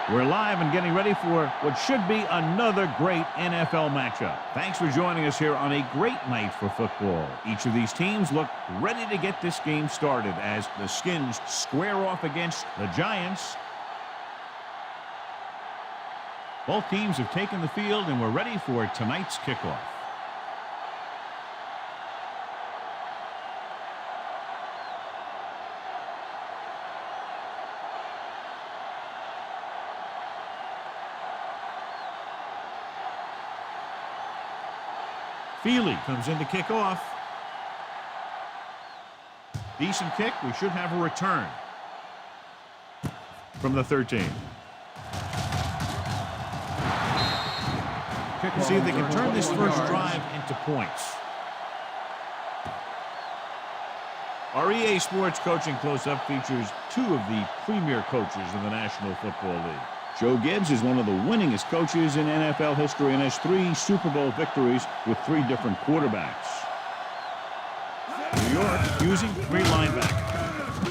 We're live and getting ready for what should be another great NFL matchup. Thanks for joining us here on a great night for football. Each of these teams look ready to get this game started as the Skins square off against the Giants. Both teams have taken the field and we're ready for tonight's kickoff. Feely comes in to kick off. Decent kick. We should have a return from the 13. See if they can turn this first drive into points. Our EA Sports Coaching Close-Up features two of the premier coaches in the National Football League. Joe Gibbs is one of the winningest coaches in NFL history and has 3 Super Bowl victories with 3 different quarterbacks. New York using 3 linebackers.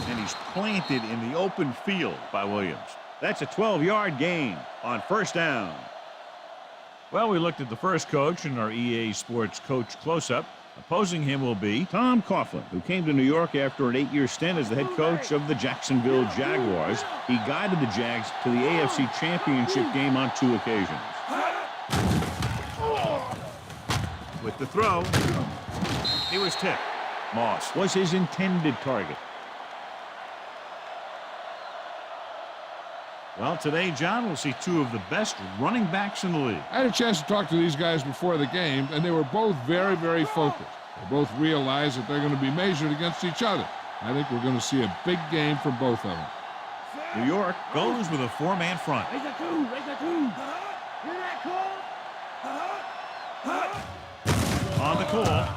And he's planted in the open field by Williams. That's a 12-yard gain on first down. Well, we looked at the first coach in our EA Sports Coach Close-Up. Opposing him will be Tom Coughlin, who came to New York after an 8-year stint as the head coach of the Jacksonville Jaguars. He guided the Jags to the AFC Championship game on 2 occasions. With the throw, he was tipped. Moss was his intended target. Well, today, John, we'll see 2 of the best running backs in the league. I had a chance to talk to these guys before the game, and they were both very, very focused. They both realize that they're going to be measured against each other. I think we're going to see a big game from both of them. New York goes with a 4-man front. Raise the 2, raise the 2. Hear that call? On the call,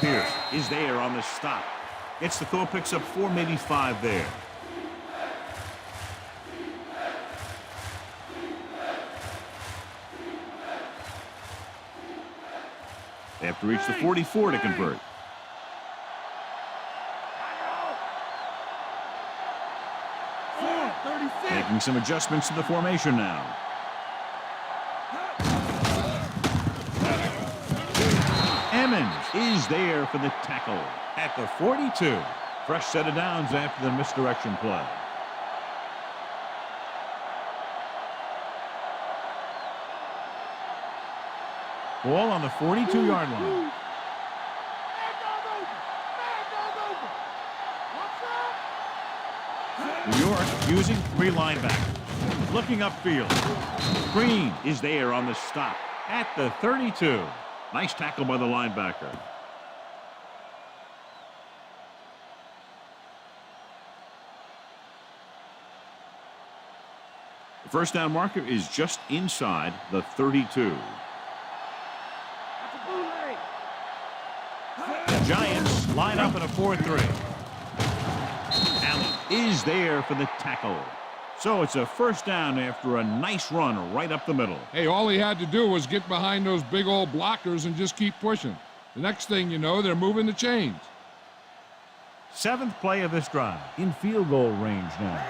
Pierce is there on the stop. Gets the throw, picks up 4, maybe 5 there. They have to reach the 44 to convert. Making some adjustments to the formation now. Emmons is there for the tackle at the 42. Fresh set of downs after the misdirection play. Ball on the 42-yard line. New York using 3 linebackers. Looking upfield. Green is there on the stop at the 32. Nice tackle by the linebacker. The first down marker is just inside the 32. The Giants line up in a 4-3. Allen is there for the tackle. So it's a first down after a nice run right up the middle. Hey, all he had to do was get behind those big old blockers and just keep pushing. The next thing you know, they're moving the chains. 7th play of this drive. In field goal range now.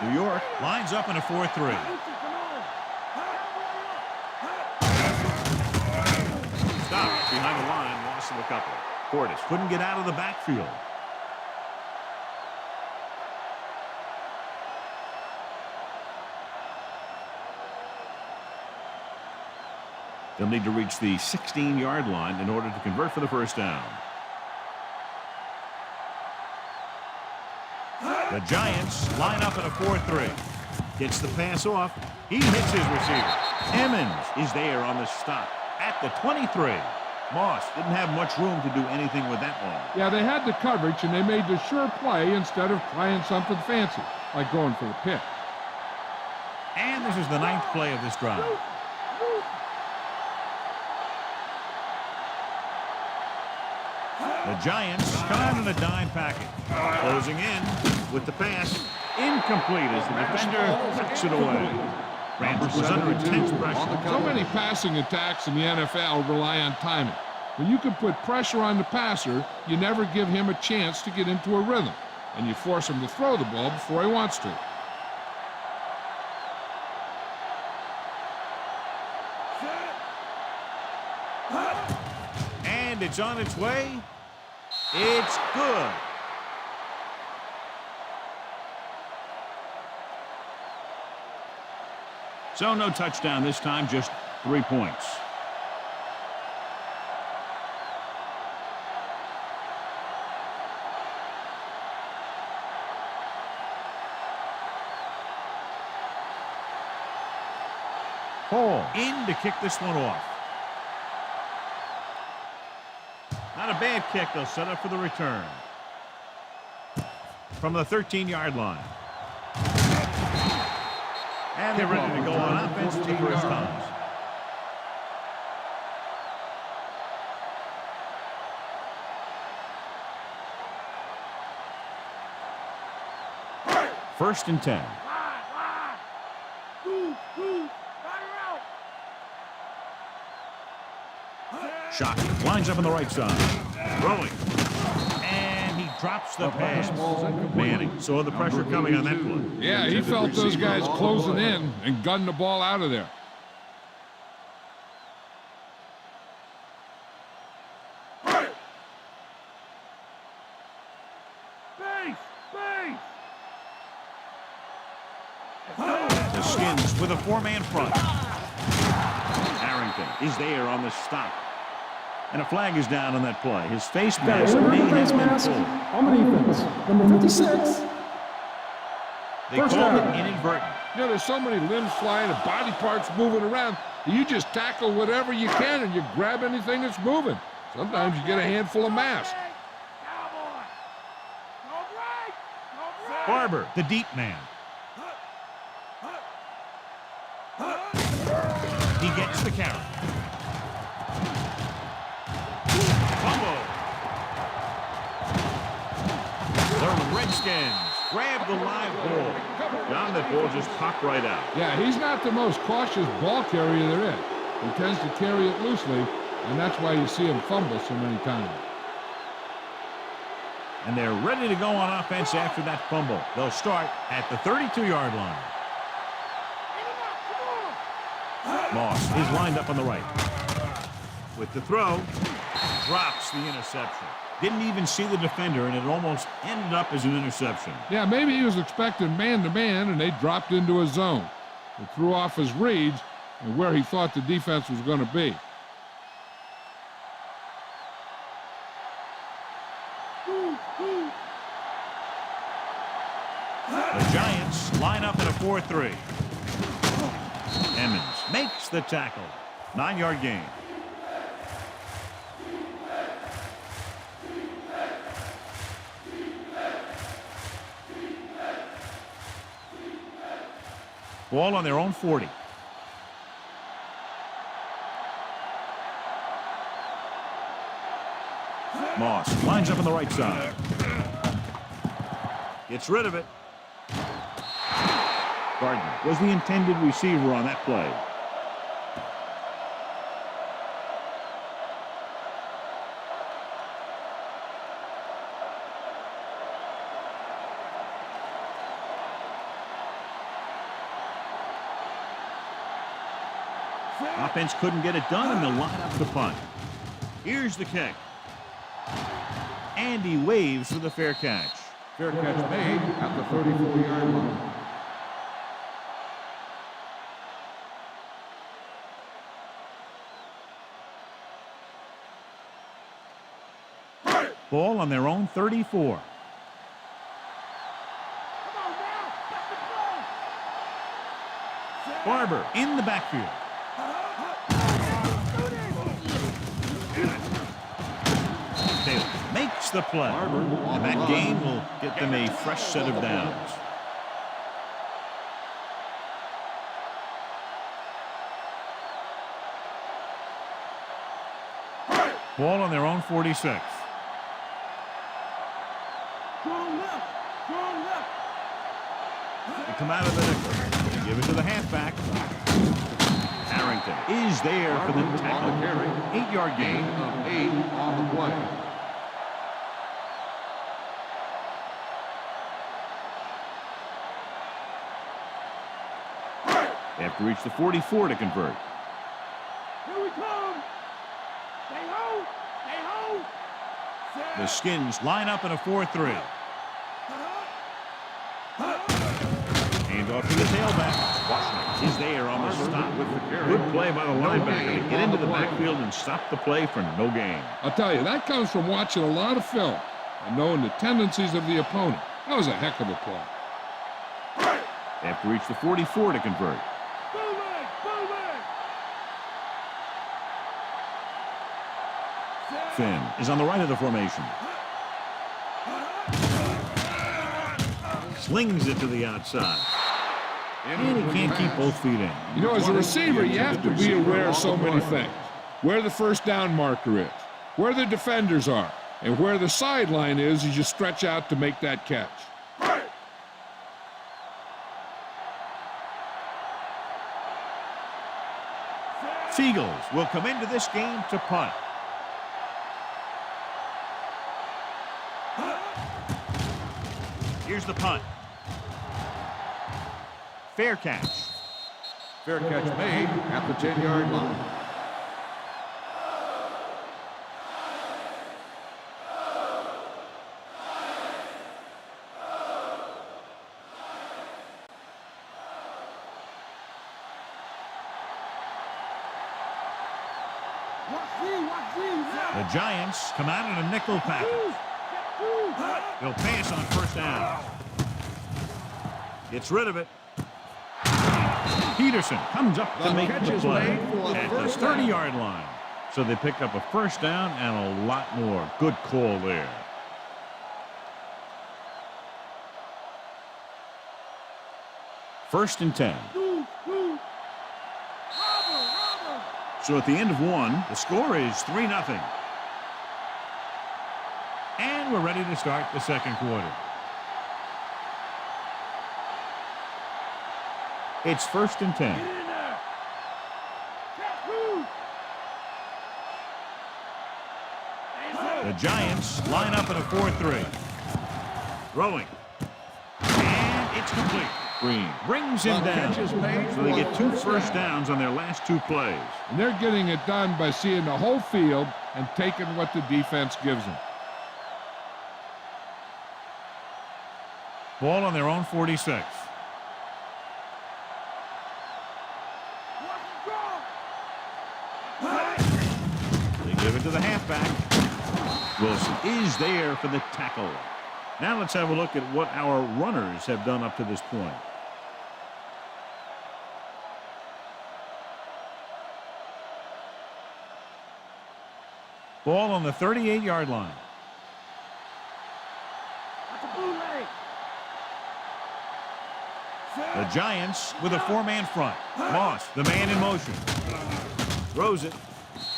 New York lines up in a 4-3. Stopped behind the line, loss of a couple. Portis couldn't get out of the backfield. They'll need to reach the 16-yard line in order to convert for the first down. The Giants line up in a 4-3. Gets the pass off. He hits his receiver. Emmons is there on the stop at the 23. Moss didn't have much room to do anything with that one. Yeah, they had the coverage, and they made the sure play instead of trying something fancy, like going for the pick. And this is the 9th play of this drive. The Giants come out in a dime package. Closing in with the pass. Incomplete as the defender knocks it away. Rams was under intense pressure. So many passing attacks in the NFL rely on timing. When you can put pressure on the passer, you never give him a chance to get into a rhythm, and you force him to throw the ball before he wants to. And it's on its way. It's good. So no touchdown this time, just 3 points. Hall in to kick this one off. Not a bad kick. They'll set up for the return. From the 13-yard line. And they're ready to go on offense to first downs. First and 10. Shocking. Lines up on the right side. Throwing. And he drops the pass. Manning saw the pressure coming on that play. Yeah, he felt those guys closing in and gunned the ball out of there. The Skins with a four-man front. Harrington is there on the stop. And a flag is down on that play. His face mask may have been pulled. On the defense, number 56. They call it inadvertent. You know, there's so many limbs flying and body parts moving around. You just tackle whatever you can and you grab anything that's moving. Sometimes you get a handful of mass. Barber, the deep man. He gets the carry. Fumble. The Redskins grab the live ball. John, that ball just popped right out. Yeah, he's not the most cautious ball carrier there is. He tends to carry it loosely, and that's why you see him fumble so many times. And they're ready to go on offense after that fumble. They'll start at the 32-yard line. Moss is lined up on the right. With the throw, drops the interception. Didn't even see the defender, and it almost ended up as an interception. Yeah, maybe he was expecting man-to-man, and they dropped into a zone. He threw off his reads and where he thought the defense was going to be. The Giants line up in a 4-3. Emmons makes the tackle. 9-yard gain. Ball on their own 40. Moss lines up on the right side. Gets rid of it. Gardner was the intended receiver on that play. Offense couldn't get it done, and they'll line up the punt. Here's the kick. And he waves for the fair catch. Fair catch made at the 34-yard line. Ball on their own 34. Barber in the backfield. Taylor makes the play. And that gain will get them a fresh set of downs. Ball on their own 46. They come out of the nickel. They give it to the halfback. Harrington is there for the tackle. 8-yard gain. Of 8 on the play. They have to reach the 44 to convert. Here we come. Stay home. Stay home. The Skins line up in a 4-3. Hand off to the tailback. Washington is there on the stop. Good play by the linebacker to get into the backfield and stop the play for no gain. I'll tell you, that comes from watching a lot of film and knowing the tendencies of the opponent. That was a heck of a play. They have to reach the 44 to convert. Finn is on the right of the formation. Slings it to the outside. And he can't keep both feet in. You know, as a receiver, you have to be aware of so many things. Where the first down marker is, where the defenders are, and where the sideline is as you stretch out to make that catch. Seagulls will come into this game to punt. Here's the punt. Fair catch. Fair catch made at the 10-yard line. The Giants come out in a nickel package. They'll pass on first down. Gets rid of it. Peterson comes up to make the play at the 30-yard line. So they pick up a first down and a lot more. Good call there. First and 10. So at the end of one, the score is 3-0. And we're ready to start the second quarter. It's first and 10. The Giants line up in a 4-3. Throwing. And it's complete. Green brings him down. So they get 2 first downs on their last 2 plays. And they're getting it done by seeing the whole field and taking what the defense gives them. Ball on their own 46. They give it to the halfback. Wilson is there for the tackle. Now let's have a look at what our runners have done up to this point. Ball on the 38-yard line. The Giants with a 4-man front. Moss, the man in motion. Throws it.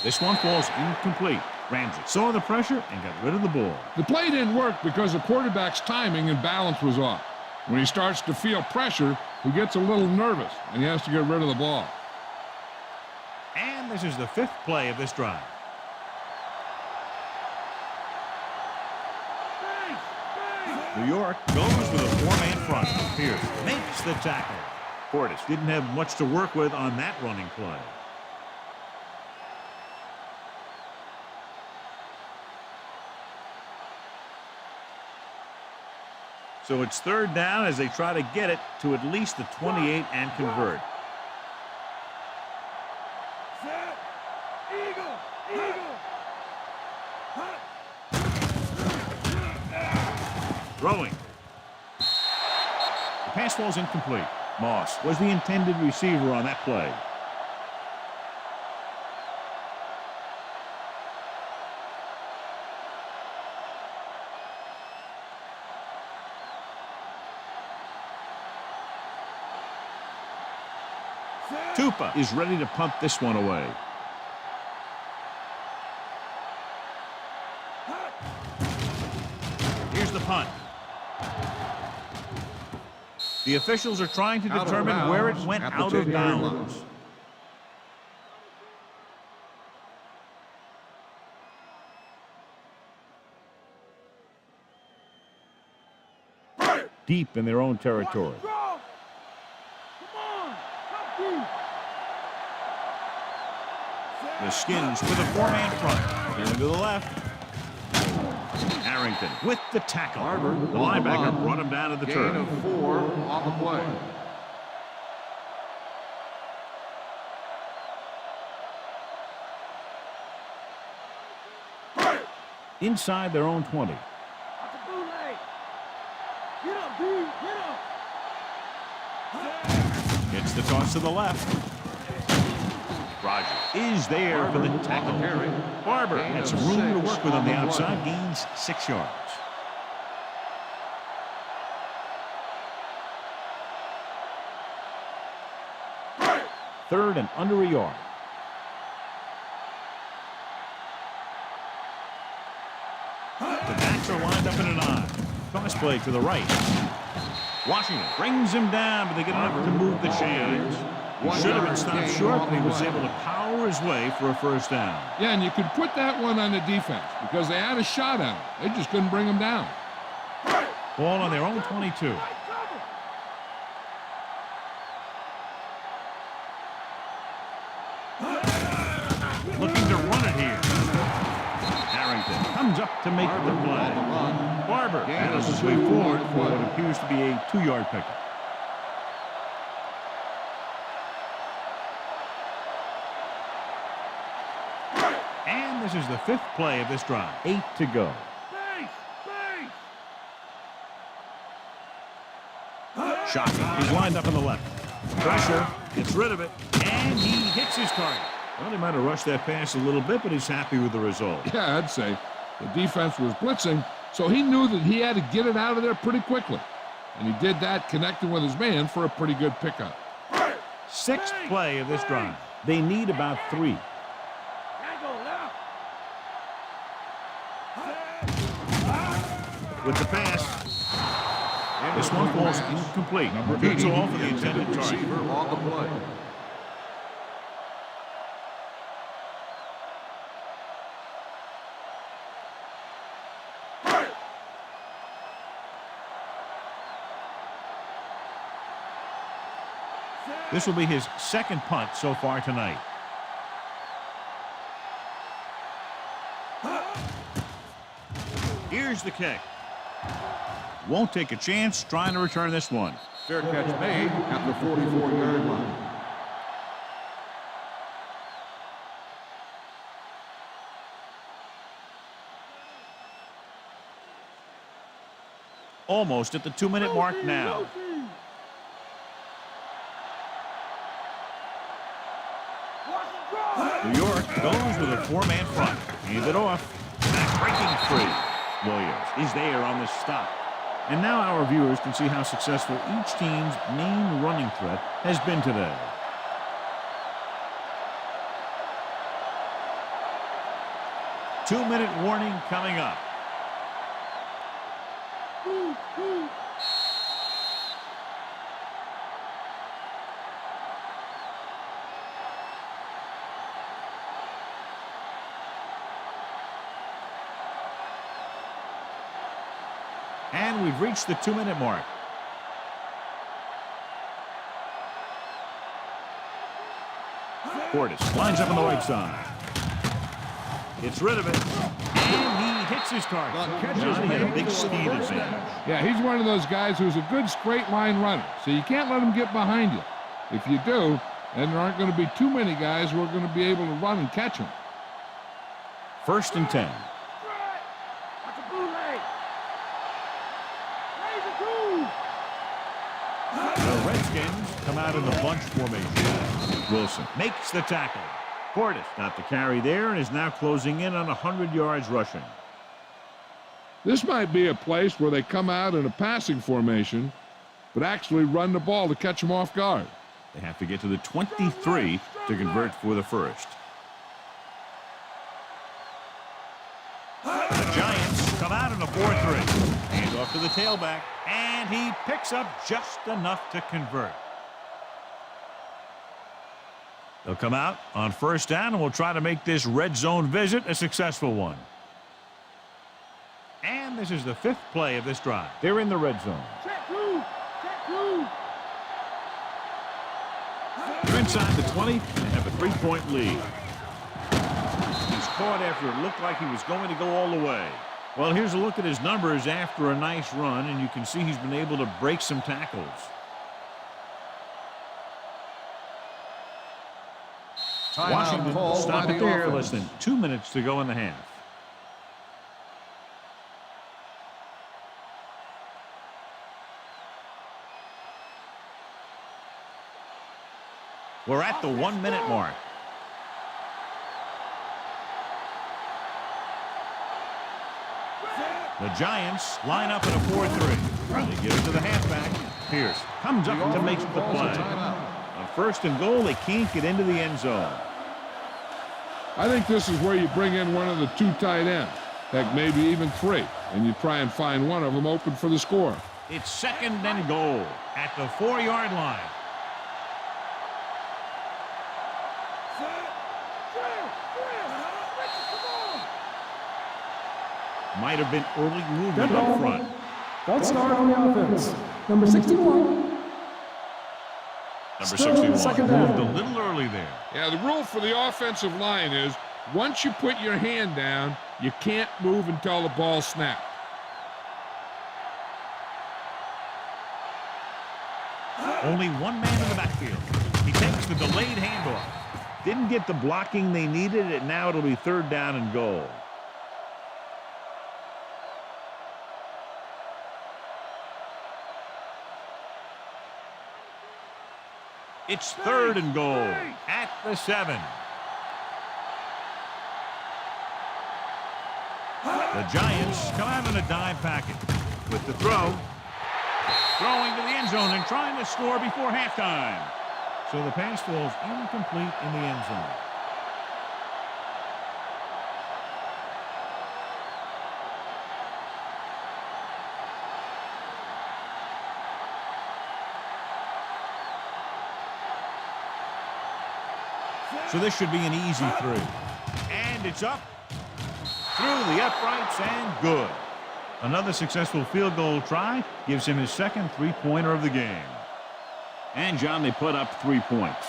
This one falls incomplete. Ramsey saw the pressure and got rid of the ball. The play didn't work because the quarterback's timing and balance was off. When he starts to feel pressure, he gets a little nervous, and he has to get rid of the ball. And this is the 5th play of this drive. New York goes with a 4-man front. Pierce makes the tackle. Portis didn't have much to work with on that running play. So it's 3rd down as they try to get it to at least the 28 and convert. Throwing. The pass falls incomplete. Moss was the intended receiver on that play. Tupa is ready to punt this one away. Here's the punt. The officials are trying to determine where it went out of bounds. deep in their own territory. Come on, come deep. The Skins with a four-man front. Going to the left. Harrington with the tackle. Barber, The linebacker brought him down to the Gain turf. of 4 on the play. Inside their own 20. That's a bootleg. Get up, dude. Get up. Gets the toss to the left. Rogers is there for the tackle. Carry. Barber Gain had of some room to 6 work with on the play. outside. Gains 6 yards. Third and under a yard. The backs are lined up in an I. Toss play to the right. Washington brings him down, but they get enough to move the chains. He should have been stopped short, but he was able to power his way for a first down. Yeah, and you could put that one on the defense because they had a shot at him. They just couldn't bring him down. Ball on their own 22. Right cover. Looking to run it here. Harrington comes up to make the play. Barber handles his way forward for what appears to be a 2-yard pickup. And this is the 5th play of this drive. 8 to go. Base, base. Shotgun. He's lined up on the left. Pressure. Gets rid of it. And he hits his target. Well, he might have rushed that pass a little bit, but he's happy with the result. Yeah, I'd say the defense was blitzing, so he knew that he had to get it out of there pretty quickly. And he did that, connecting with his man for a pretty good pickup. 6th play of this drive. They need about 3. Gotta go left. With the pass. This one falls incomplete. Goods off for the intended target. Receiver on the play. This will be his 2nd punt so far tonight. Here's the kick. Won't take a chance trying to return this one. Fair catch made at the 44-yard line. Almost at the 2-minute mark now. New York goes with a 4-man front. Hand it off. Back breaking free. Williams is there on the stop. And now our viewers can see how successful each team's main running threat has been today. Two-minute warning coming up. And we've reached the 2-minute mark. Portis lines up on the right side. Gets rid of it. And he hits his target. Johnny had a big speed advantage. Yeah, he's one of those guys who's a good straight line runner, so you can't let him get behind you. If you do, then there aren't going to be too many guys who are going to be able to run and catch him. 1st and 10. That's a bootleg. Raise a The Redskins come out in the bunch formation. Wilson makes the tackle. Portis got the carry there and is now closing in on 100 yards rushing. This might be a place where they come out in a passing formation, but actually run the ball to catch them off guard. They have to get to the 23 to convert for the first. The Giants come out in a 4-3. Hand off to the tailback, and he picks up just enough to convert. They'll come out on 1st down, and we'll try to make this red zone visit a successful one. And this is the 5th play of this drive. They're in the red zone. Check, They're inside the 20 and have a 3-point lead. He's caught after it looked like he was going to go all the way. Well, here's a look at his numbers after a nice run, and you can see he's been able to break some tackles. Washington stop it there. Less than 2 minutes to go in the half. We're at the 1-minute mark. The Giants line up in a 4-3. They give it to the halfback. Pierce comes up to make the play. On 1st and goal, they can't get into the end zone. I think this is where you bring in one of the 2 tight ends. Heck, maybe even 3. And you try and find one of them open for the score. It's 2nd and goal at the 4-yard line. Might have been early movement up front. Don't start on the offense. Number 61. Number Still 61 second moved down. a little early there. Yeah, the rule for the offensive line is once you put your hand down, you can't move until the ball snaps. Only one man in the backfield. He takes the delayed handoff. Didn't get the blocking they needed, and now it'll be 3rd down and goal. It's 3rd and goal at the 7. The Giants come out in a dime packet with the throw. Throwing to the end zone and trying to score before halftime. So the pass falls incomplete in the end zone. So this should be an easy 3. And it's up through the uprights and good. Another successful field goal try gives him his 2nd 3-pointer of the game. And, John, they put up 3 points.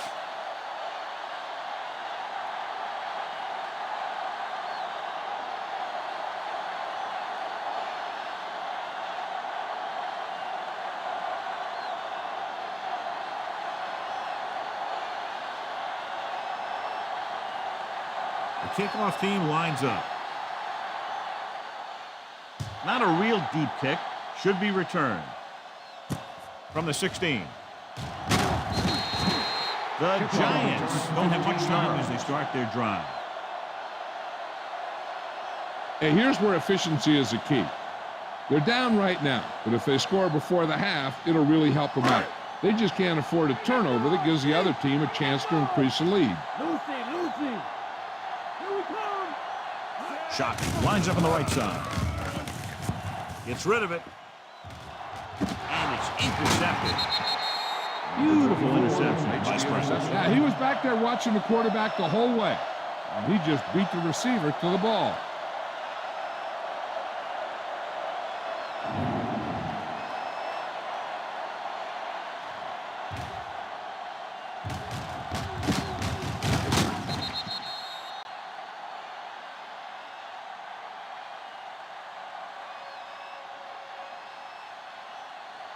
The kickoff team lines up. Not a real deep kick. Should be returned. From the 16. The Giants don't have much time as they start their drive. And here's where efficiency is the key. They're down right now, but if they score before the half, it'll really help them out. They just can't afford a turnover that gives the other team a chance to increase the lead. Lucy. Here we come. Shocking. Lines up on the right side. Gets rid of it. And it's intercepted. Beautiful interception. Vice versa. Yeah, he was back there watching the quarterback the whole way. And he just beat the receiver to the ball.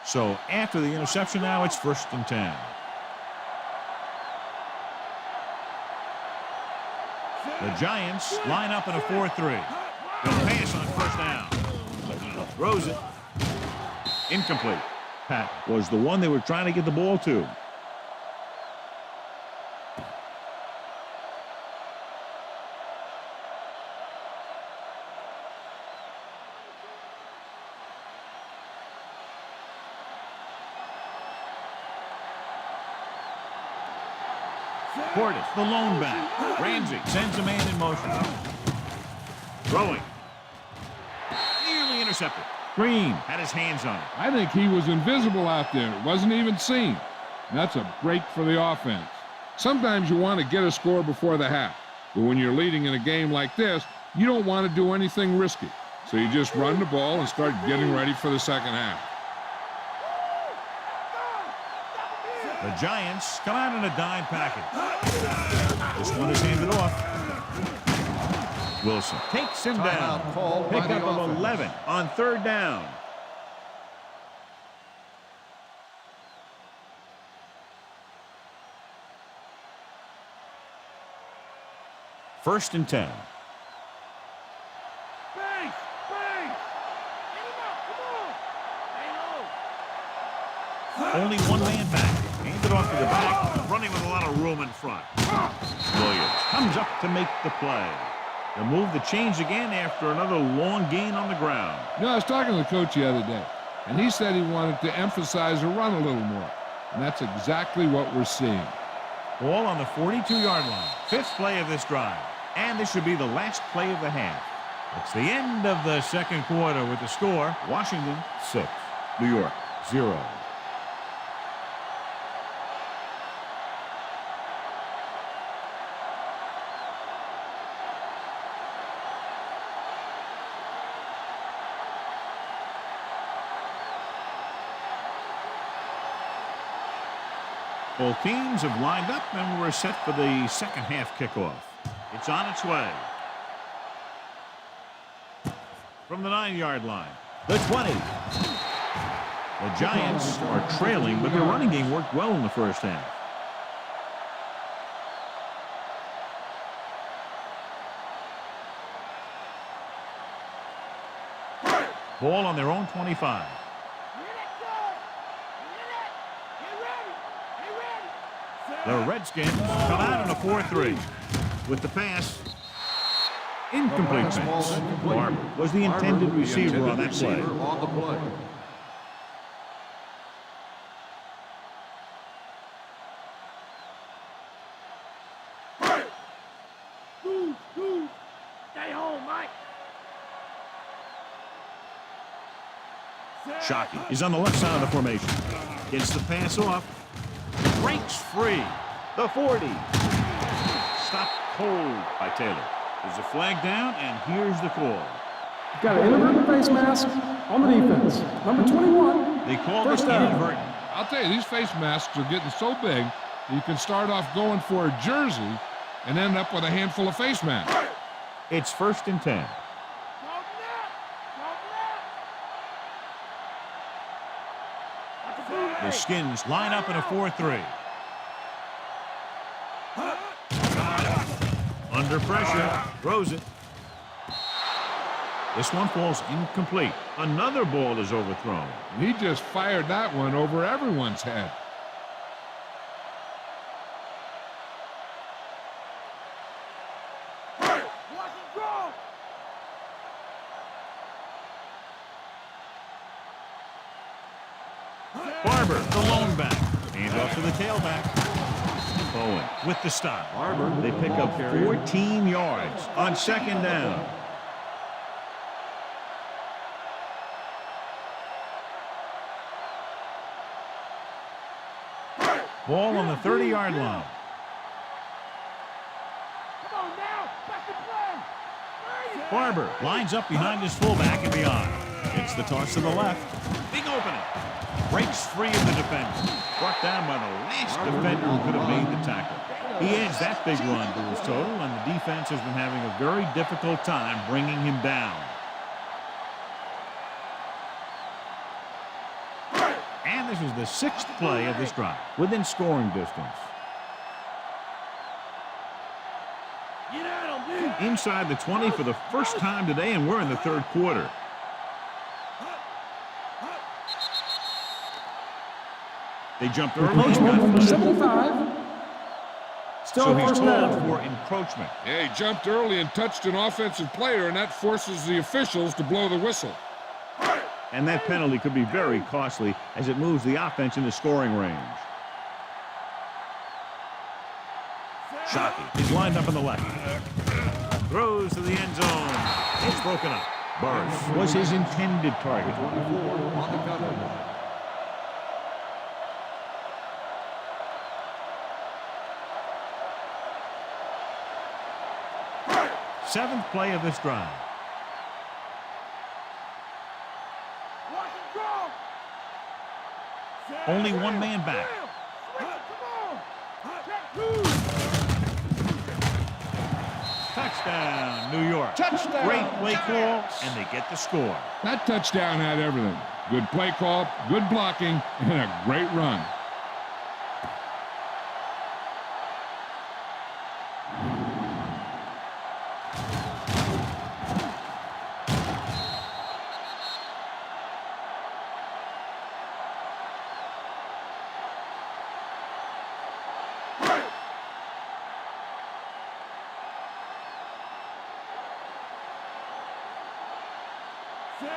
So after the interception now, it's 1st and 10. The Giants line up in a 4-3. They'll pass on 1st down. Throws it. Incomplete. Pat was the one they were trying to get the ball to. Portis, the lone back. Ramsey sends a man in motion. Throwing. Nearly intercepted. Green had his hands on it. I think he was invisible out there. It wasn't even seen. And that's a break for the offense. Sometimes you want to get a score before the half. But when you're leading in a game like this, you don't want to do anything risky. So you just run the ball and start getting ready for the second half. The Giants come out in a dime package. This one is handed off. Wilson takes him down. Pickup of 11 on third down. First and 10. Bang! Bang! Get him up! Come on! Hang Only one man back. Handed off to the back. Running with a lot of room in front. Williams comes up to make the play. The move, the change again after another long gain on the ground. You know, I was talking to the coach the other day, and he said he wanted to emphasize the run a little more. And that's exactly what we're seeing. Ball on the 42-yard line. Fifth play of this drive. And this should be the last play of the half. It's the end of the second quarter with the score. Washington 6, New York 0. Both teams have lined up and we're set for the second half kickoff. It's on its way. From the 9-yard line, the 20. The Giants are trailing, but their running game worked well in the first half. Ball on their own 25. The Redskins come out in a 4-3. With the pass, incomplete pass. Barber was the intended receiver on that play. Stay home, Mike. Shockey is on the left side of the formation. Gets the pass off. Breaks free. The 40. Stopped cold by Taylor. There's a flag down, and here's the call. Got an inadvertent face mask on the defense. Number 21. They called it First down. inadvertent. I'll tell you, these face masks are getting so big that you can start off going for a jersey and end up with a handful of face masks. It's first and 10. The Skins line up in a 4-3. Under pressure, throws it. This one falls incomplete. Another ball is overthrown. He just fired that one over everyone's head. Barber, the lone back. Hand off to the tailback. Bowen with the stop. They pick up 14 yards on second down. Ball on the 30-yard line. Come on now, back to play. Barber lines up behind his fullback and beyond. Gets the toss to the left. Big opening. Breaks free of the defender. Brought down by the last defender who could have made the tackle. He adds that big run to his total, and the defense has been having a very difficult time bringing him down. And this is the sixth play of this drive, within scoring distance. Get at him, dude. Inside the 20 for the first time today, and we're in the third quarter. They jumped early. Encroachment number 75. Still So he's first called down. for encroachment. Yeah, he jumped early and touched an offensive player, and that forces the officials to blow the whistle. And that penalty could be very costly as it moves the offense into scoring range. Shockey is lined up on the left. Throws to the end zone. It's broken up. Burris was his intended target. Seventh play of this drive. Only one man back. Touchdown, New York. Touchdown, Great play call, Giants. and they get the score. That touchdown had everything. Good play call, good blocking, and a great run.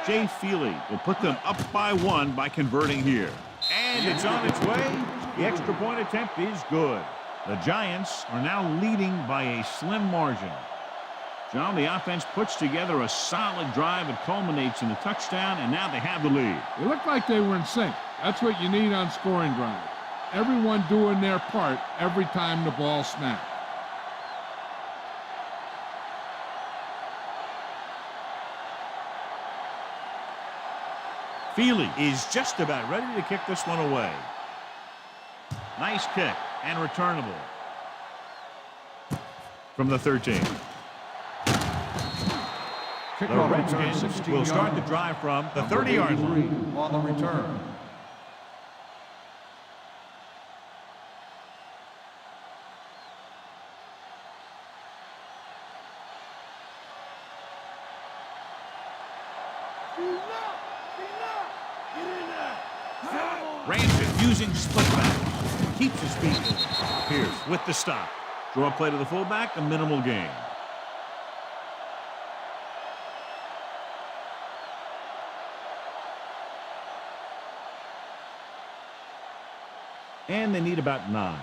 Jay Feely will put them up by 1 by converting here. And it's on its way. The extra point attempt is good. The Giants are now leading by a slim margin. John, the offense puts together a solid drive. It culminates in a touchdown, and now they have the lead. It looked like they were in sync. That's what you need on scoring drives. Everyone doing their part every time the ball snaps. Feely is just about ready to kick this one away. Nice kick and returnable from the 13. The Redskins will start the drive from the 30-yard line. On the return. Ramsey using split back. Keeps his feet moving. Pierce with the stop. Draw play to the fullback, a minimal gain. And they need about 9.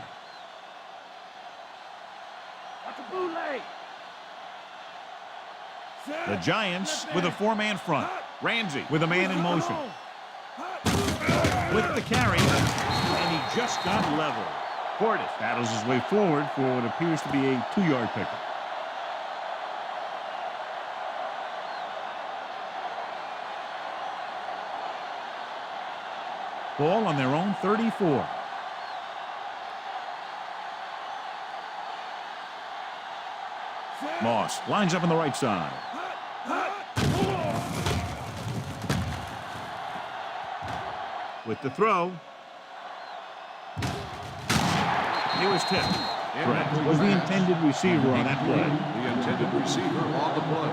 The Giants with a 4-man front. Ramsey with a man in motion. With the carry, and he just got level. Portis battles his way forward for what appears to be a 2-yard pickup. Ball on their own 34. Moss lines up on the right side. With the throw. He was tipped. Correct. Was the intended receiver on that play. The intended receiver on the play.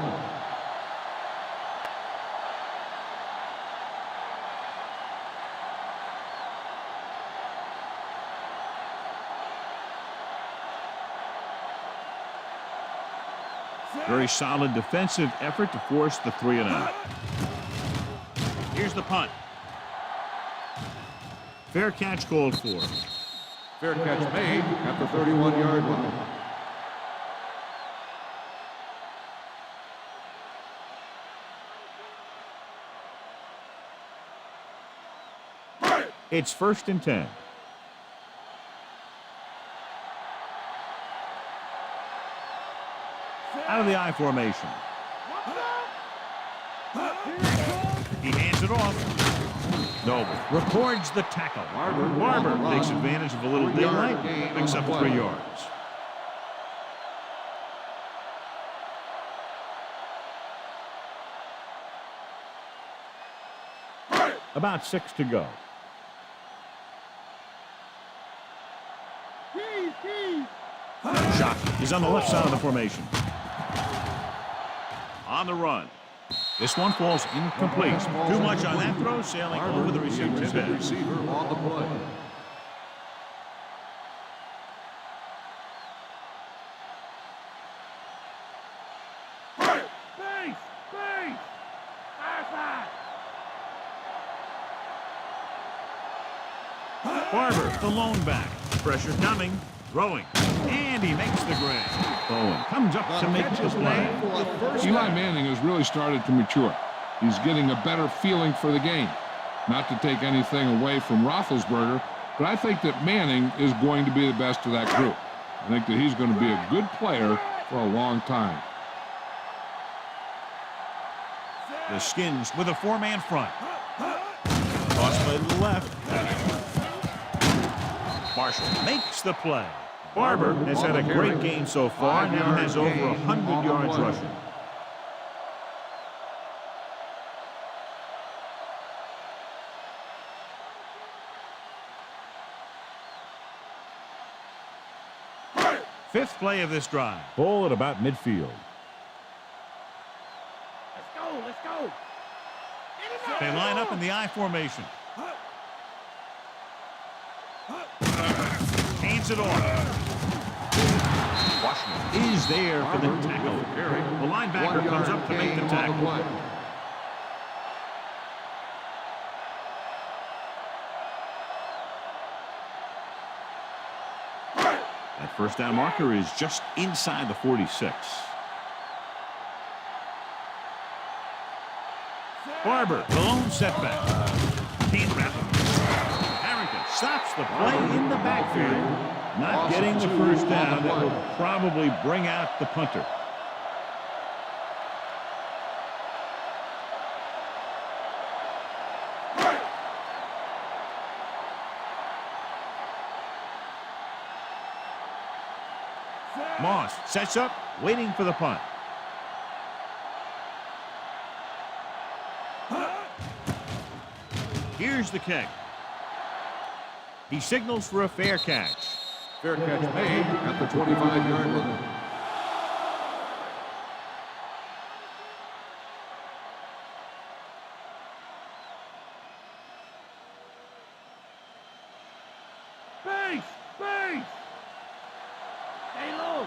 Very solid defensive effort to force the 3-and-out. Here's the punt. Fair catch called for. Fair catch made at the 31-yard line. It's 1st and 10. Out of the I formation. He hands it off. Noble records the tackle. Barber takes advantage of a little daylight, picks up 3 yards. About 6 to go. Shockey is on the left side of the formation. On the run. This one falls incomplete. Too much on that throw, sailing over the receiver's head. Receiver on the play. Barber, the lone back. Pressure coming. Throwing. And he makes the grab. Bowen comes up to make the play. Eli Manning has really started to mature. He's getting a better feeling for the game. Not to take anything away from Roethlisberger, but I think that Manning is going to be the best of that group. I think that he's going to be a good player for a long time. The Skins with a 4-man front. Toss play to the left. Marshall makes the play. Barber has had a great game so far, now has over 100 yards rushing. Fifth play of this drive. Ball at about midfield. Let's go, let's go. They line up in the I formation. Hands it off. Washington is there for the tackle. The linebacker comes up to make the tackle. That first down marker is just inside the 46. Barber, the lone setback. Can't wrap him. Harrington stops the play in the backfield. Not getting the first down. That will probably bring out the punter. Moss sets up, waiting for the punt. Here's the kick. He signals for a fair catch. Fair catch made at the 25-yard line. Base! Base! Stay low!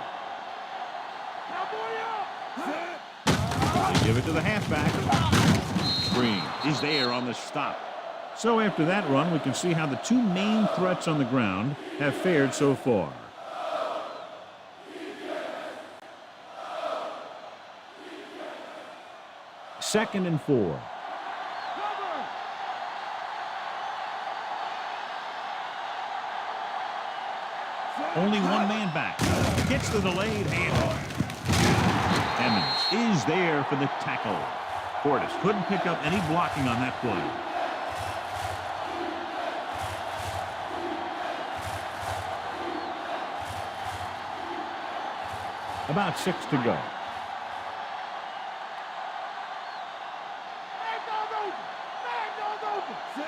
Cowboy up! They give it to the halfback. Green is there on the stop. So after that run, we can see how the two main threats on the ground have fared so far. Second and 4. Only one man back. Gets the delayed handoff. Emmons is there for the tackle. Portis couldn't pick up any blocking on that play. About 6 to go.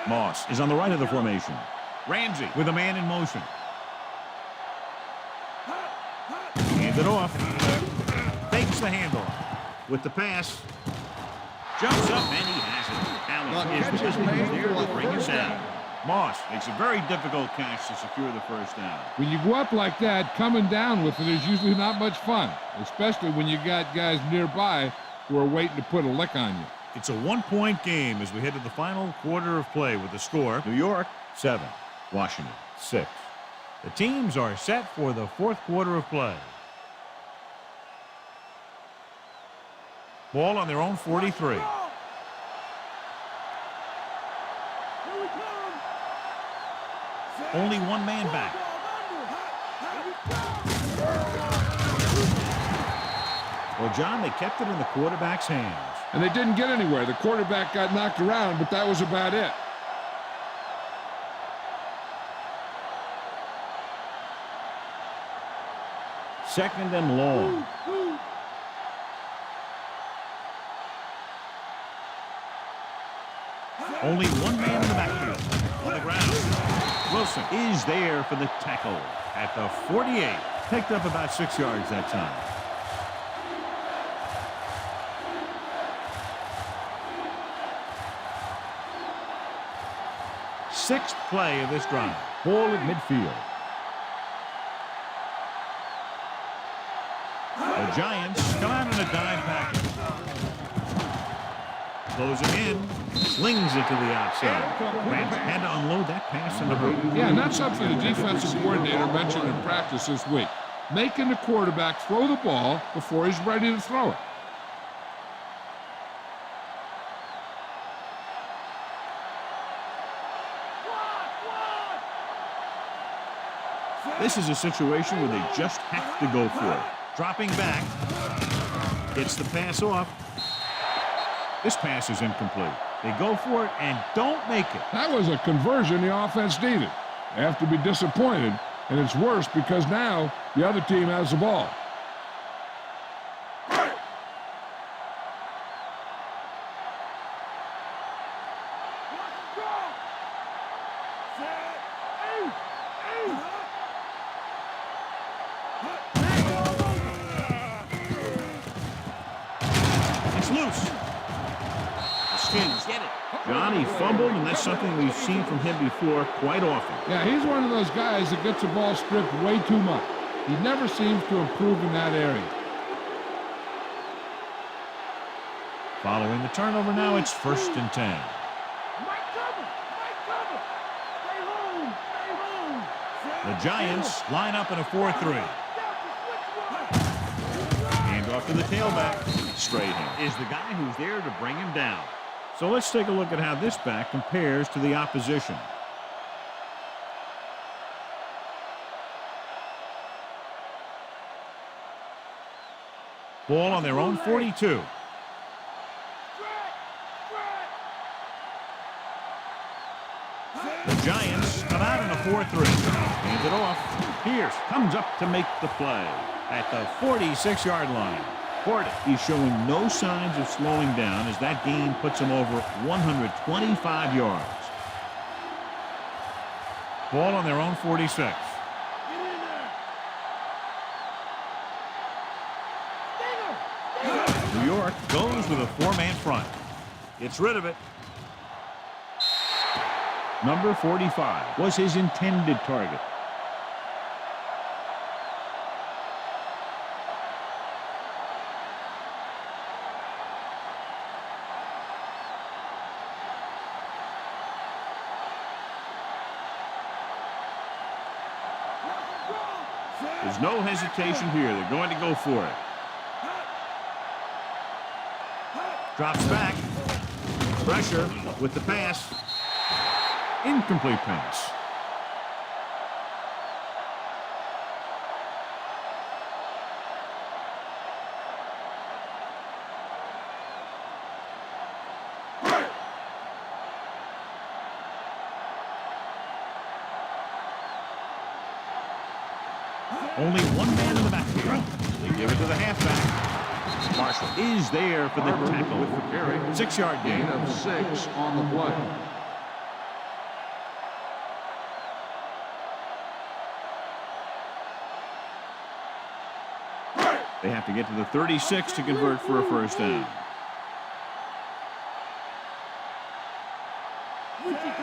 Moss is on the right of the formation. Ramsey with a man in motion. Hand it off. Fakes the handoff. With the pass. Jumps up and he has it. Allen is the man there to bring us down. Moss makes a very difficult catch to secure the first down. When you go up like that, coming down with it is usually not much fun, especially when you got guys nearby who are waiting to put a lick on you. It's a one-point game as we head to the final quarter of play with the score. New York, 7. Washington, 6. The teams are set for the fourth quarter of play. Ball on their own 43. Only one man back. Well, John, they kept it in the quarterback's hands. And they didn't get anywhere. The quarterback got knocked around, but that was about it. Second and long. Only one man in the backfield. On the ground. Wilson is there for the tackle at the 48. Picked up about 6 yards that time. Sixth play of this drive. Ball at midfield. The Giants come out in a dime package. Closing in. Slings it to the outside. Rams had to unload that pass in the boot. Yeah, and that's something the defensive coordinator mentioned in practice this week. Making the quarterback throw the ball before he's ready to throw it. This is a situation where they just have to go for it. Dropping back. Gets the pass off. This pass is incomplete. They go for it and don't make it. That was a conversion the offense needed. They have to be disappointed And it's worse because now the other team has the ball. It's loose. The Skins get it. Johnny fumbled, and that's something we've seen from him before quite often. Yeah, he's one of those guys that gets the ball stripped way too much. He never seems to improve in that area. Following the turnover now, it's 1st and 10. The Giants line up in a 4-3. Hand off to the tailback. Strahan is the guy who's there to bring him down. So let's take a look at how this back compares to the opposition. Ball on their own 42. The Giants come out in a 4-3. Hands it off. Pierce comes up to make the play at the 46-yard line. He's showing no signs of slowing down as that gain puts him over 125 yards. Ball on their own 46. New York goes with a 4-man front. Gets rid of it. Number 45 was his intended target. There's no hesitation here. They're going to go for it. Drops back. Pressure with the pass. Incomplete pass. Only one man in the backfield. They give it to the halfback. Marshall is there for the tackle with the carry. 6-yard gain. Of 6 on the play. They have to get to the 36 to convert for a 1st down.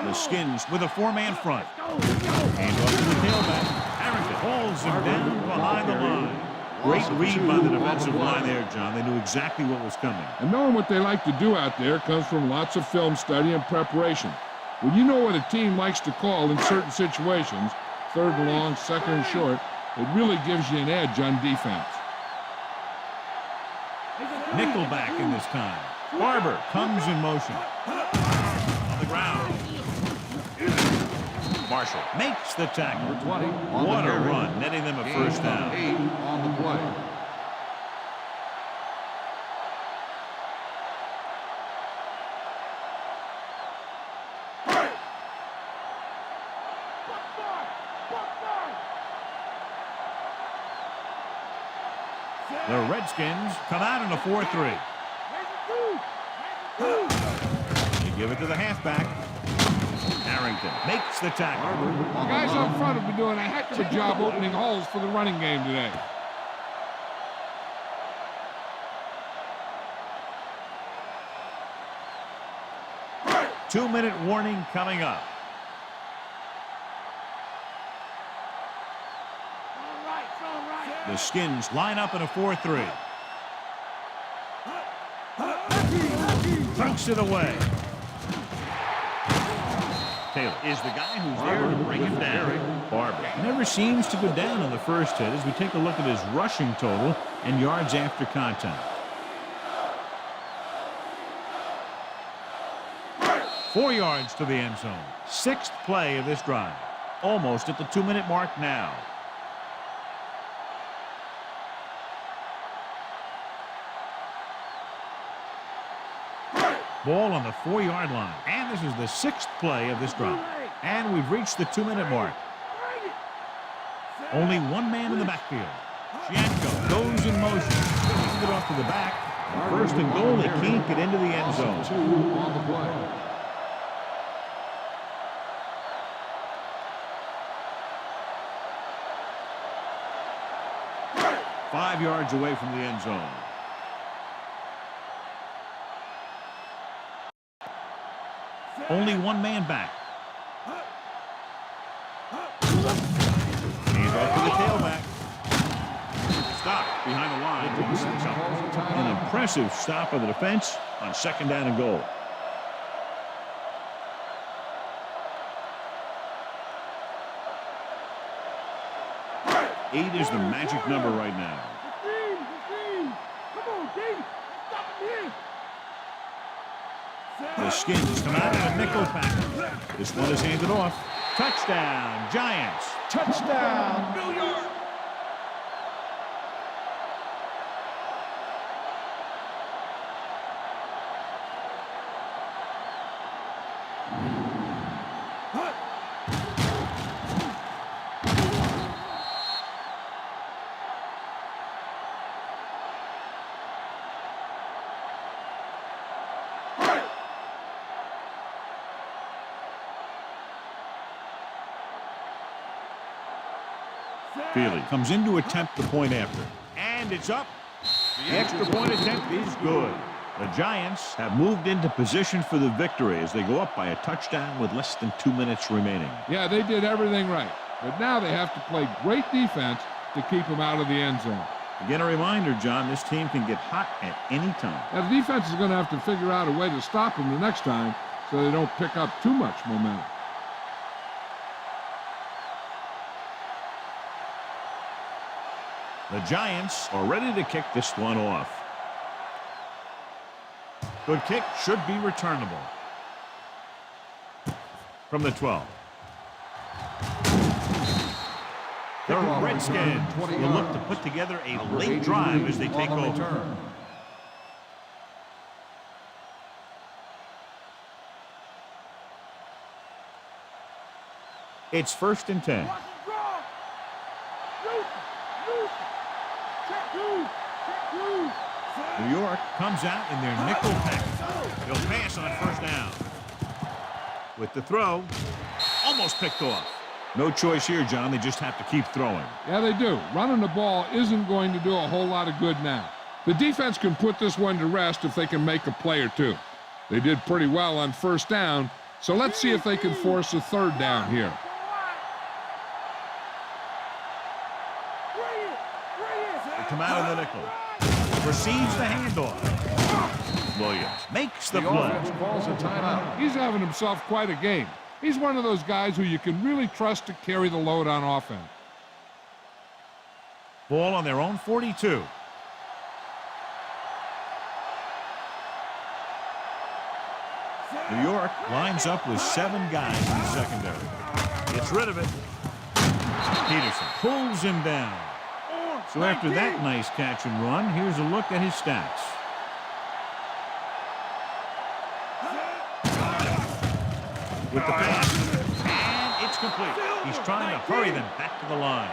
The Skins with a 4-man front. Hand off to the tailback. Harrington holds him down behind the line. Great read by the defensive line there, John. They knew exactly what was coming. And knowing what they like to do out there comes from lots of film study and preparation. When you know what a team likes to call in certain situations, 3rd and long, 2nd and short, it really gives you an edge on defense. Nickelback in this time. Barber comes in motion. On the ground. Marshall makes the tackle. 20 on What the a carry. run, netting them a 1st down. 8 on the play. The Redskins come out in a 4-3. They give it to the halfback. Harrington makes the tackle. The guys up front have been doing a heck of a job opening holes for the running game today. Two-minute warning coming up. The Skins line up in a 4-3. Dunks it away. Taylor is the guy who's there to bring him down. Barber never seems to go down on the first hit as we take a look at his rushing total and yards after contact. 4 yards to the end zone. 6th play of this drive. Almost at the 2-minute mark now. Ball on the 4-yard line. And this is the 6th play of this drive. And we've reached the 2-minute mark. Only one man in the backfield. Shianko goes in motion. Hands it off to the back. First and goal, they can't get into the end zone. 2 on the play. 5 yards away from the end zone. Only one man back. Hands off to the tailback. Stop behind the line. An impressive stop of the defense on 2nd down and goal. Eight is the magic number right now. Come on, Dave. Stop him here. The Skins come out in a nickel package. This one is handed off. Touchdown, Giants. Touchdown, New York. Feely comes in to attempt the point after. And it's up. The extra point attempt is good. The Giants have moved into position for the victory as they go up by a touchdown with less than 2 minutes remaining. Yeah, they did everything right. But now they have to play great defense to keep them out of the end zone. Again, a reminder, John, this team can get hot at any time. Now, the defense is going to have to figure out a way to stop them the next time so they don't pick up too much momentum. The Giants are ready to kick this one off. Good kick, should be returnable. From the 12. The Redskins will look to put together a late drive as they take over. It's 1st and 10. New York comes out in their nickel package. They'll pass on 1st down. With the throw, almost picked off. No choice here, John. They just have to keep throwing. Yeah, they do. Running the ball isn't going to do a whole lot of good now. The defense can put this one to rest if they can make a play or two. They did pretty well on 1st down, so let's see if they can force a 3rd down here. They come out of the nickel. Receives the handoff. Williams makes the play. Calls a timeout. He's having himself quite a game. He's one of those guys who you can really trust to carry the load on offense. Ball on their own 42. New York lines up with 7 guys in the secondary. Gets rid of it. Peterson pulls him down. So after that nice catch and run, here's a look at his stats. With the pass, and it's complete. He's trying to hurry them back to the line.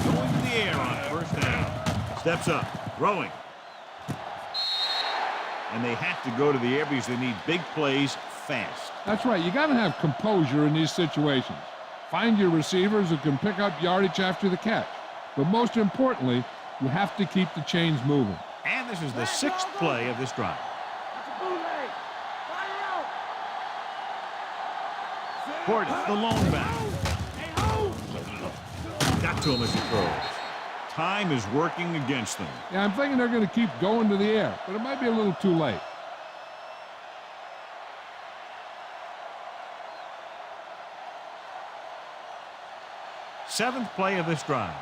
Going to the air on 1st down. Steps up, throwing. And they have to go to the air because they need big plays fast. That's right. You got to have composure in these situations. Find your receivers who can pick up yardage after the catch. But most importantly, you have to keep the chains moving. And this is the 6th play of this drive. Gordon, the lone back. Got to him as he throws. Time is working against them. Yeah, I'm thinking they're going to keep going to the air, but it might be a little too late. Seventh play of this drive.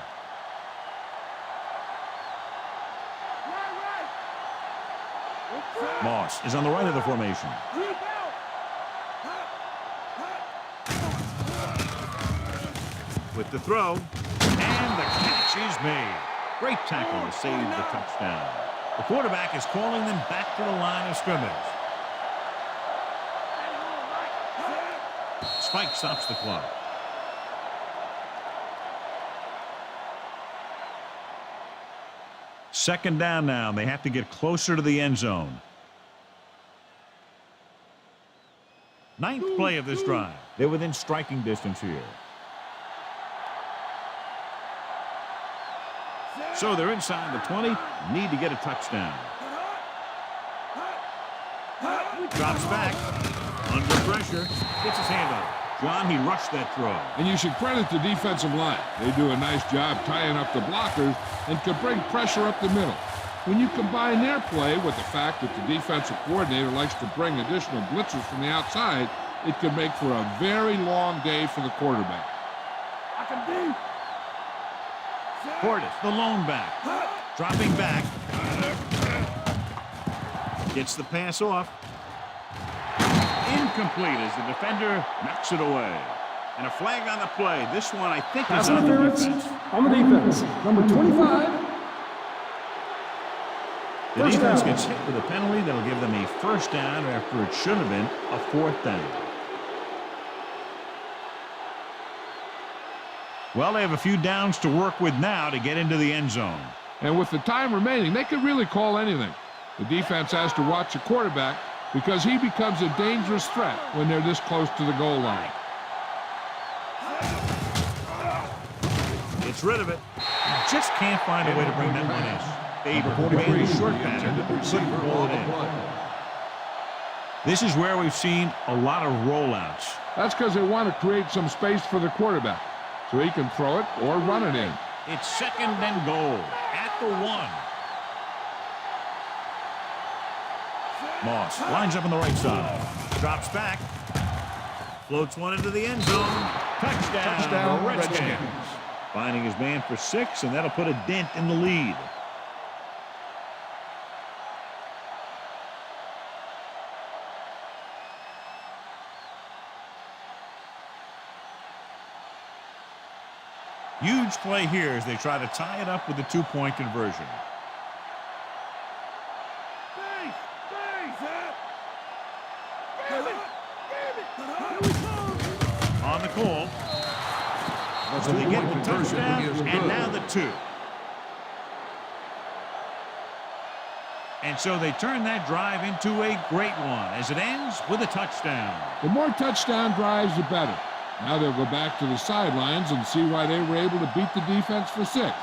Moss is on the right of the formation. With the throw, and the catch is made. Great tackle to save the touchdown. The quarterback is calling them back to the line of scrimmage. spike stops the clock. Second down now. They have to get closer to the end zone. Ninth play of this drive. They're within striking distance here. So they're inside the 20. Need to get a touchdown. Drops back. Under pressure. Gets his hand up. John, he rushed that throw. And you should credit the defensive line. They do a nice job tying up the blockers and can bring pressure up the middle. When you combine their play with the fact that the defensive coordinator likes to bring additional blitzers from the outside, it could make for a very long day for the quarterback. I can do. Portis, the lone back. Dropping back. Gets the pass off. Incomplete as the defender knocks it away. And a flag on the play. This one, I think, Pass is on the interference defense. on the defense. Number 25. The First defense down. gets hit with a penalty that'll give them a first down after it should have been a fourth down. Well, they have a few downs to work with now to get into the end zone. And with the time remaining, they could really call anything. The defense has to watch the quarterback because he becomes a dangerous threat when they're this close to the goal line. It's rid of it. Just can't find a way to bring that one in. Faber ran the short pattern, but couldn't roll it in. This is where we've seen a lot of rollouts. That's because they want to create some space for the quarterback so he can throw it or run it in. It's second and goal at the 1. Moss lines up on the right side. Drops back. Floats one into the end zone. Touchdown, Redskins. Finding his man for 6, and that'll put a dent in the lead. Huge play here as they try to tie it up with a 2-point conversion. On the call. So they get the touchdown, and now the 2. And so they turn that drive into a great one as it ends with a touchdown. The more touchdown drives, the better. Now they'll go back to the sidelines and see why they were able to beat the defense for 6.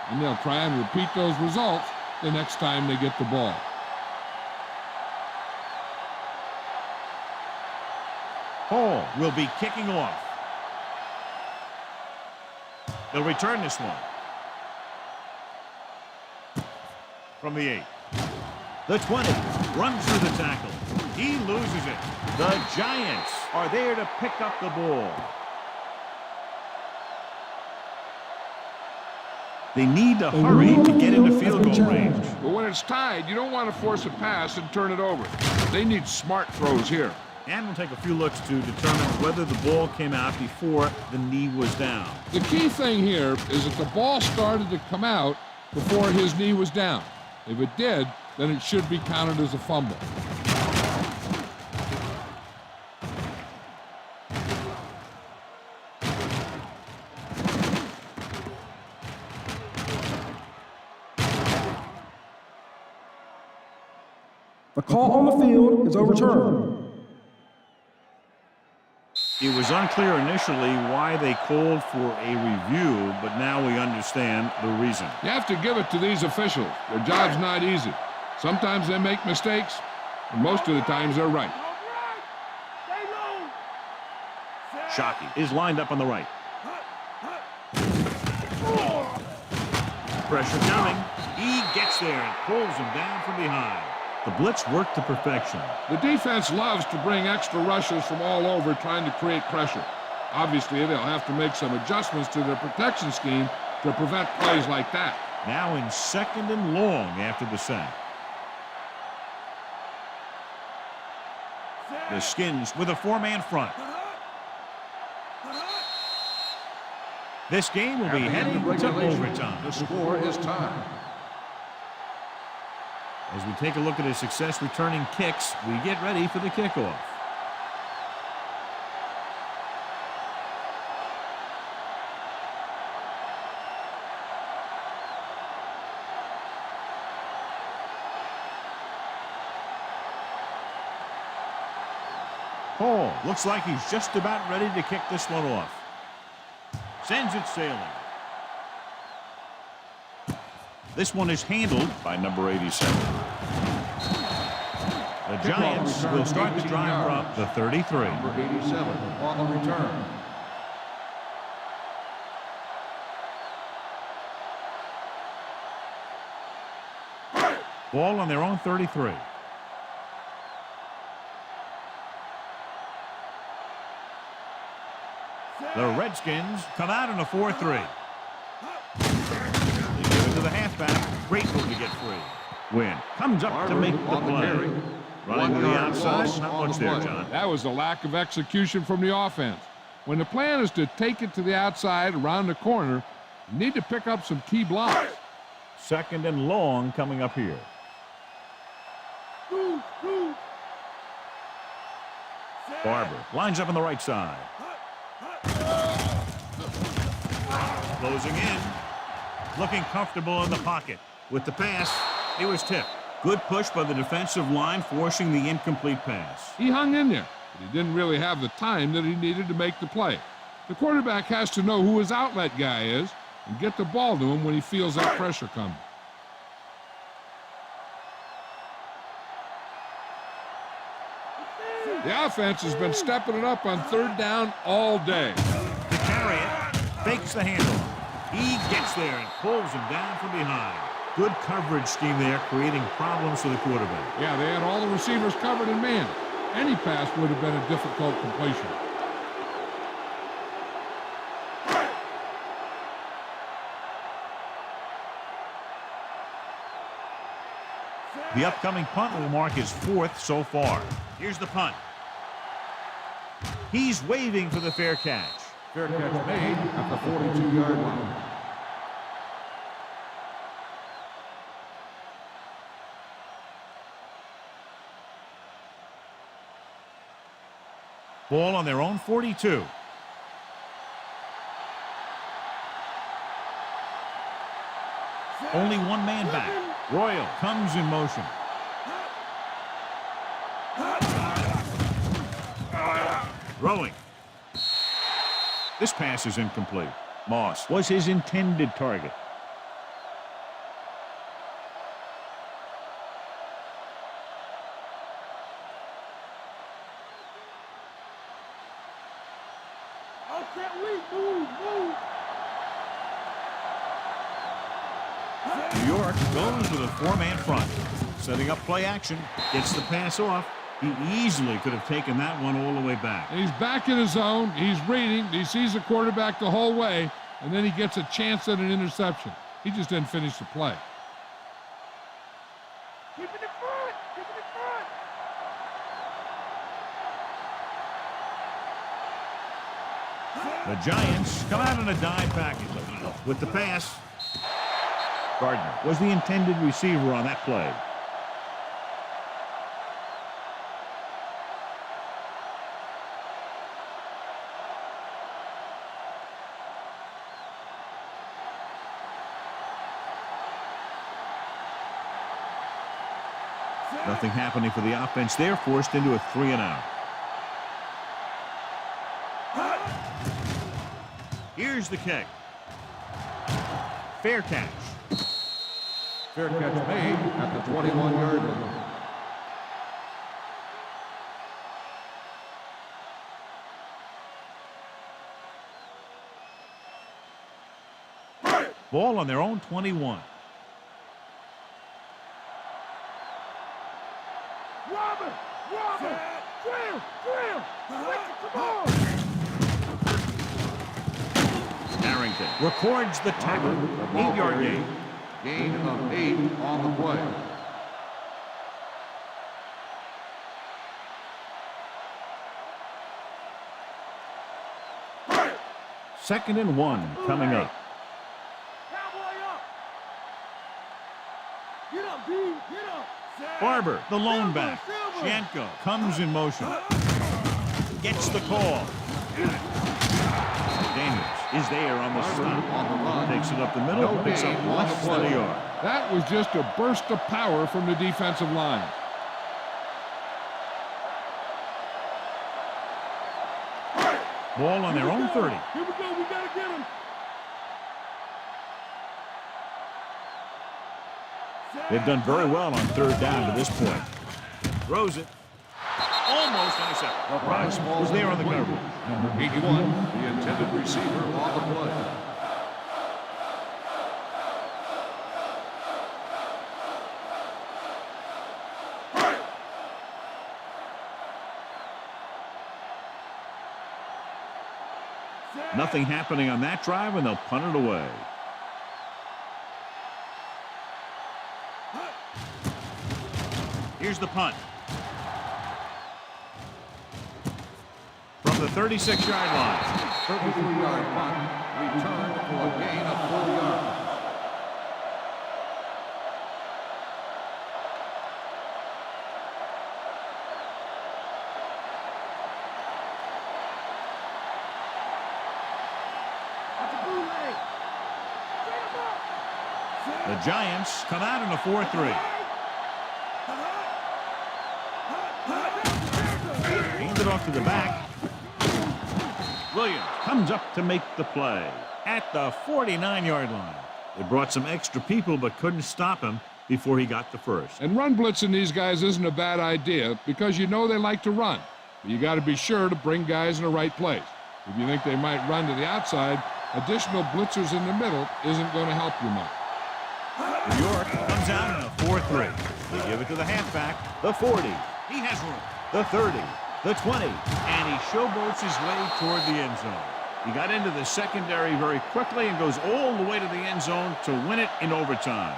And they'll try and repeat those results the next time they get the ball. Hall will be kicking off. They'll return this one. From the 8. The 20 runs through the tackle. He loses it. The Giants are there to pick up the ball. They need to hurry to get into field goal range. But when it's tied, you don't want to force a pass and turn it over. They need smart throws here. And we'll take a few looks to determine whether the ball came out before the knee was down. The key thing here is that the ball started to come out before his knee was down. If it did, then it should be counted as a fumble. The call on the field is overturned. It was unclear initially why they called for a review, but now we understand the reason. You have to give it to these officials. Their job's not easy. Sometimes they make mistakes, and most of the times they're right. Shockey is lined up on the right. Pressure coming. He gets there and pulls him down from behind. The blitz worked to perfection. The defense loves to bring extra rushers from all over trying to create pressure. Obviously, they'll have to make some adjustments to their protection scheme to prevent plays like that. Now in second and long after the sack. The Skins with a 4-man front. This game will be heading to overtime. The score is tied. As we take a look at his success returning kicks, we get ready for the kickoff. Ball. Looks like he's just about ready to kick this one off. Sends it sailing. This one is handled by number 87. The Giants will start the drive from the 33. Number 87 on the return. Ball on their own 33. The Redskins come out in a 4-3. They give it to the halfback. Great move to get free. Win. Comes up to make the play. Running to the outside. Not much there, John. That was a lack of execution from the offense. When the plan is to take it to the outside around the corner, you need to pick up some key blocks. Second and long coming up here. Barber lines up on the right side. Closing in. Looking comfortable in the pocket. With the pass, he was tipped. Good push by the defensive line, forcing the incomplete pass. He hung in there, but he didn't really have the time that he needed to make the play. The quarterback has to know who his outlet guy is and get the ball to him when he feels that pressure coming. The offense has been stepping it up on third down all day. To carry it, fakes the handoff. He gets there and pulls him down from behind. Good coverage scheme there, creating problems for the quarterback. Yeah, they had all the receivers covered in man. Any pass would have been a difficult completion. The upcoming punt will mark his fourth so far. Here's the punt. He's waving for the fair catch. Fair catch made at the 42-yard line. Ball on their own 42. Only one man back. Royal comes in motion. Throwing. This pass is incomplete. Moss was his intended target. New York goes with a four-man front. Setting up play action. Gets the pass off. He easily could have taken that one all the way back. He's back in his zone. He's reading. He sees the quarterback the whole way, and then he gets a chance at an interception. He just didn't finish the play. Keep it in front! Keep it in front! The Giants come out in a dime package with the pass. Gardner was the intended receiver on that play. Nothing happening for the offense. They're forced into a 3-and-out. Here's the kick. Fair catch. Fair catch made at the 21-yard line. Ball on their own 21. Robin! Drill! Come on! Harrington records the tackle. 8-yard gain. Gain of 8 on the play. Second and 1 coming up. Cowboy up! Get up, D! Get up! Barber, the lone back. Shanko comes in motion. Gets the call. Daniels is there on the stop. Takes it up the middle. Picks up less than a yard. That was just a burst of power from the defensive line. Ball on their own 30. Here we go. We got to get him. They've done very well on third down to this point. Throws it. Almost intercepted. Price was there on the cover. Number 81, the intended receiver on the play. Nothing happening on that drive, and they'll punt it away. Here's the punt. From the 36-yard line. 33-yard punt, returned for a gain of 4 yards. The Giants come out in a 4-3. Hands it off to the back. Williams comes up to make the play at the 49-yard line. They brought some extra people but couldn't stop him before he got the first. And run blitzing these guys isn't a bad idea because you know they like to run. But you got to be sure to bring guys in the right place. If you think they might run to the outside, additional blitzers in the middle isn't going to help you much. New York comes out in a 4-3. They give it to the halfback, the 40. He has room. The 30, the 20, and he showboats his way toward the end zone. He got into the secondary very quickly and goes all the way to the end zone to win it in overtime.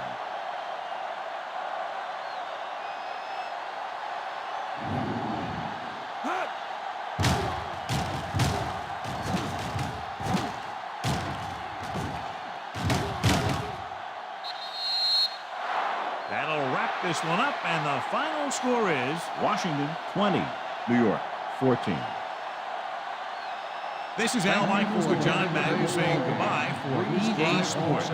That'll wrap this one up, and the final score is Washington 20, New York 14. This is Al Michaels with John Madden saying goodbye for EA Sports.